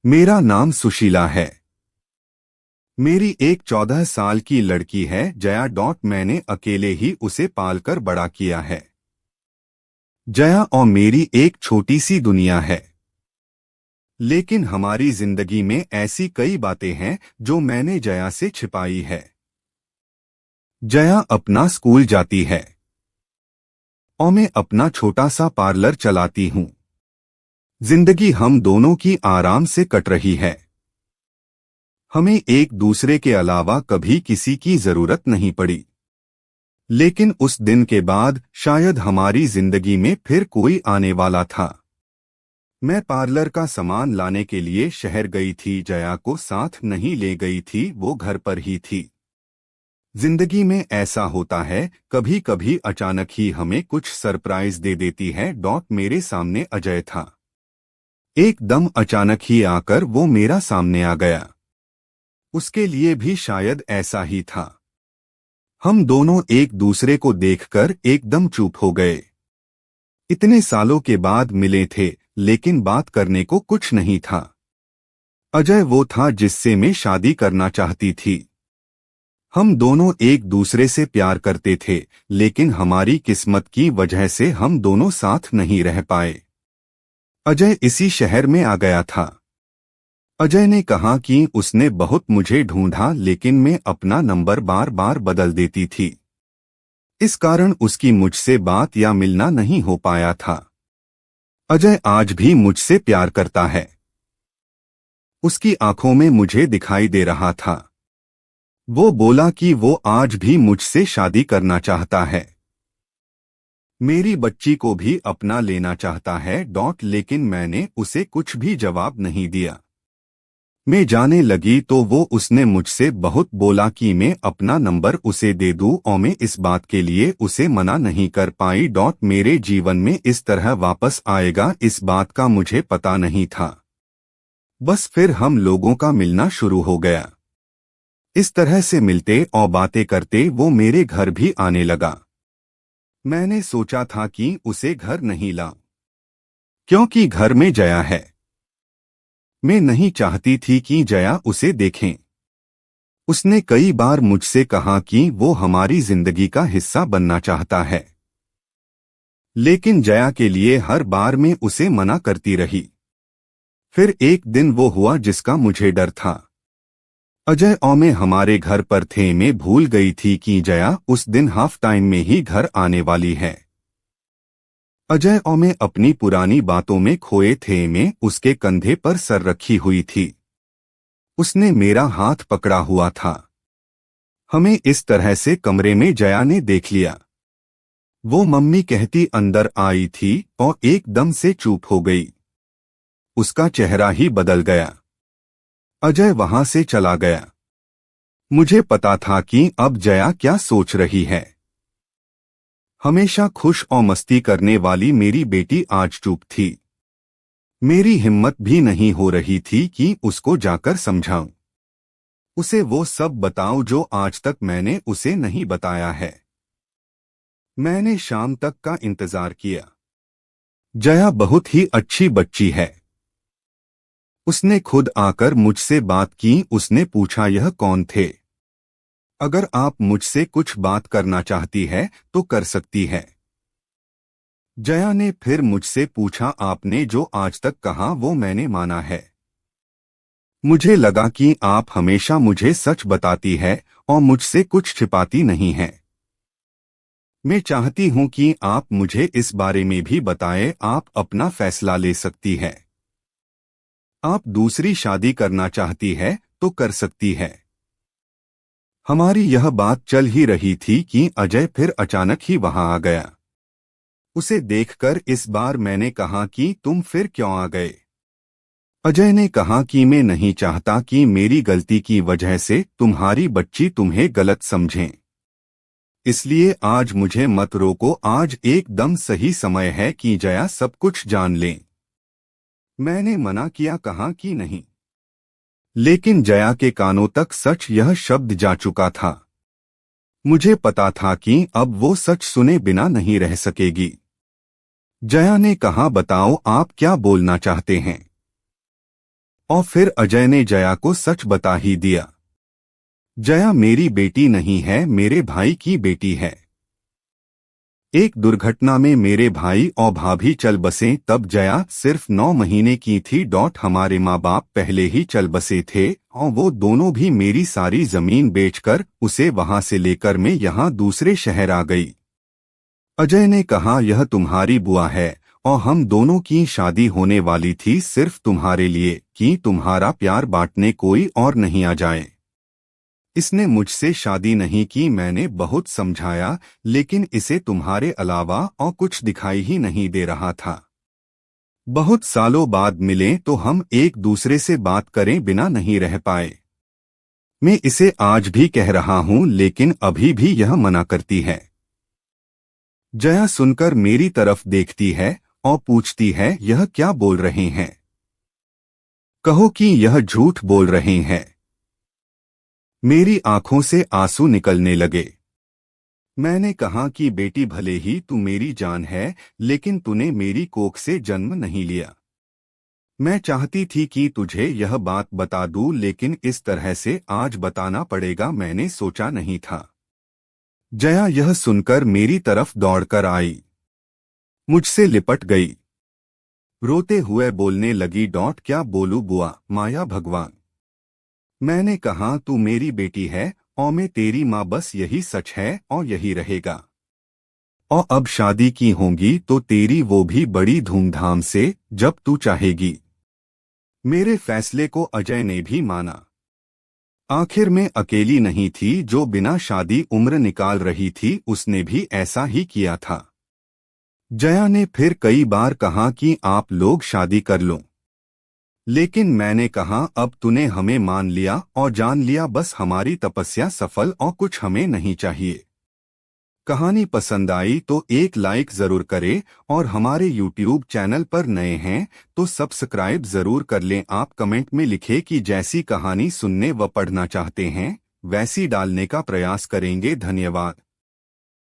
मेरा नाम सुशीला है। मेरी एक 14 साल की लड़की है जया। मैंने अकेले ही उसे पालकर बड़ा किया है। जया और मेरी एक छोटी सी दुनिया है। लेकिन हमारी जिंदगी में ऐसी कई बातें हैं जो मैंने जया से छिपाई है। जया अपना स्कूल जाती है और मैं अपना छोटा सा पार्लर चलाती हूँ। जिंदगी हम दोनों की आराम से कट रही है। हमें एक दूसरे के अलावा कभी किसी की जरूरत नहीं पड़ी। लेकिन उस दिन के बाद शायद हमारी जिंदगी में फिर कोई आने वाला था। मैं पार्लर का सामान लाने के लिए शहर गई थी। जया को साथ नहीं ले गई थी, वो घर पर ही थी। जिंदगी में ऐसा होता है, कभी कभी अचानक ही हमें कुछ सरप्राइज दे देती है। मेरे सामने अजय था। एकदम अचानक ही आकर वो मेरा सामने आ गया। उसके लिए भी शायद ऐसा ही था। हम दोनों एक दूसरे को देखकर एकदम चुप हो गए। इतने सालों के बाद मिले थे, लेकिन बात करने को कुछ नहीं था। अजय वो था जिससे मैं शादी करना चाहती थी। हम दोनों एक दूसरे से प्यार करते थे, लेकिन हमारी किस्मत की वजह से हम दोनों साथ नहीं रह पाए। अजय इसी शहर में आ गया था। अजय ने कहा कि उसने बहुत मुझे ढूंढा, लेकिन मैं अपना नंबर बार बार बदल देती थी। इस कारण उसकी मुझसे बात या मिलना नहीं हो पाया था। अजय आज भी मुझसे प्यार करता है। उसकी आंखों में मुझे दिखाई दे रहा था। वो बोला कि वो आज भी मुझसे शादी करना चाहता है। मेरी बच्ची को भी अपना लेना चाहता है। लेकिन मैंने उसे कुछ भी जवाब नहीं दिया। मैं जाने लगी तो उसने मुझसे बहुत बोला कि मैं अपना नंबर उसे दे दूं, और मैं इस बात के लिए उसे मना नहीं कर पाई। मेरे जीवन में इस तरह वापस आएगा, इस बात का मुझे पता नहीं था। बस फिर हम लोगों का मिलना शुरू हो गया। इस तरह से मिलते और बातें करते वो मेरे घर भी आने लगा। मैंने सोचा था कि उसे घर नहीं लाऊं, क्योंकि घर में जया है। मैं नहीं चाहती थी कि जया उसे देखें। उसने कई बार मुझसे कहा कि वो हमारी जिंदगी का हिस्सा बनना चाहता है, लेकिन जया के लिए हर बार मैं उसे मना करती रही। फिर एक दिन वो हुआ जिसका मुझे डर था। अजय और मैं हमारे घर पर थे। मैं भूल गई थी कि जया उस दिन हाफ टाइम में ही घर आने वाली है। अजय और मैं अपनी पुरानी बातों में खोए थे। मैं उसके कंधे पर सर रखी हुई थी। उसने मेरा हाथ पकड़ा हुआ था। हमें इस तरह से कमरे में जया ने देख लिया। वो मम्मी कहती अंदर आई थी और एकदम से चुप हो गई। उसका चेहरा ही बदल गया। अजय वहां से चला गया। मुझे पता था कि अब जया क्या सोच रही है। हमेशा खुश और मस्ती करने वाली मेरी बेटी आज चुप थी। मेरी हिम्मत भी नहीं हो रही थी कि उसको जाकर समझाऊं, उसे वो सब बताऊं जो आज तक मैंने उसे नहीं बताया है। मैंने शाम तक का इंतजार किया। जया बहुत ही अच्छी बच्ची है। उसने खुद आकर मुझसे बात की। उसने पूछा यह कौन थे। अगर आप मुझसे कुछ बात करना चाहती है तो कर सकती है। जया ने फिर मुझसे पूछा आपने जो आज तक कहा वो मैंने माना है। मुझे लगा कि आप हमेशा मुझे सच बताती है और मुझसे कुछ छिपाती नहीं है। मैं चाहती हूं कि आप मुझे इस बारे में भी बताएं। आप अपना फैसला ले सकती है। आप दूसरी शादी करना चाहती है तो कर सकती है। हमारी यह बात चल ही रही थी कि अजय फिर अचानक ही वहां आ गया। उसे देखकर इस बार मैंने कहा कि तुम फिर क्यों आ गए। अजय ने कहा कि मैं नहीं चाहता कि मेरी गलती की वजह से तुम्हारी बच्ची तुम्हें गलत समझें। इसलिए आज मुझे मत रोको। आज एकदम सही समय है कि जया सब कुछ जान ले। मैंने मना किया, कहा कि नहीं। लेकिन जया के कानों तक सच यह शब्द जा चुका था। मुझे पता था कि अब वो सच सुने बिना नहीं रह सकेगी। जया ने कहा बताओ आप क्या बोलना चाहते हैं। और फिर अजय ने जया को सच बता ही दिया। जया मेरी बेटी नहीं है, मेरे भाई की बेटी है। एक दुर्घटना में मेरे भाई और भाभी चल बसे, तब जया सिर्फ 9 महीने की थी। हमारे माँ बाप पहले ही चल बसे थे और वो दोनों भी मेरी सारी जमीन बेचकर उसे वहां से लेकर मैं यहाँ दूसरे शहर आ गई। अजय ने कहा, यह तुम्हारी बुआ है और हम दोनों की शादी होने वाली थी सिर्फ तुम्हारे लिए कि तुम्हारा प्यार बांटने कोई और नहीं आ जाए। इसने मुझसे शादी नहीं की। मैंने बहुत समझाया, लेकिन इसे तुम्हारे अलावा और कुछ दिखाई ही नहीं दे रहा था। बहुत सालों बाद मिले तो हम एक दूसरे से बात करें बिना नहीं रह पाए। मैं इसे आज भी कह रहा हूं, लेकिन अभी भी यह मना करती है। जया सुनकर मेरी तरफ देखती है और पूछती है, यह क्या बोल रहे हैं? कहो कि यह झूठ बोल रहे हैं। मेरी आंखों से आंसू निकलने लगे। मैंने कहा कि बेटी, भले ही तू मेरी जान है, लेकिन तूने मेरी कोख से जन्म नहीं लिया। मैं चाहती थी कि तुझे यह बात बता दूं, लेकिन इस तरह से आज बताना पड़ेगा, मैंने सोचा नहीं था। जया यह सुनकर मेरी तरफ दौड़कर आई, मुझसे लिपट गई, रोते हुए बोलने लगी, क्या बोलूं बुआ, माया भगवान। मैंने कहा, तू मेरी बेटी है और मैं तेरी माँ, बस यही सच है और यही रहेगा। और अब शादी की होंगी तो तेरी, वो भी बड़ी धूमधाम से, जब तू चाहेगी। मेरे फैसले को अजय ने भी माना। आखिर में अकेली नहीं थी जो बिना शादी उम्र निकाल रही थी, उसने भी ऐसा ही किया था। जया ने फिर कई बार कहा कि आप लोग शादी कर लो, लेकिन मैंने कहा, अब तूने हमें मान लिया और जान लिया, बस हमारी तपस्या सफल और कुछ हमें नहीं चाहिए। कहानी पसंद आई तो एक लाइक जरूर करें और हमारे YouTube चैनल पर नए हैं तो सब्सक्राइब जरूर कर लें। आप कमेंट में लिखें कि जैसी कहानी सुनने व पढ़ना चाहते हैं वैसी डालने का प्रयास करेंगे। धन्यवाद।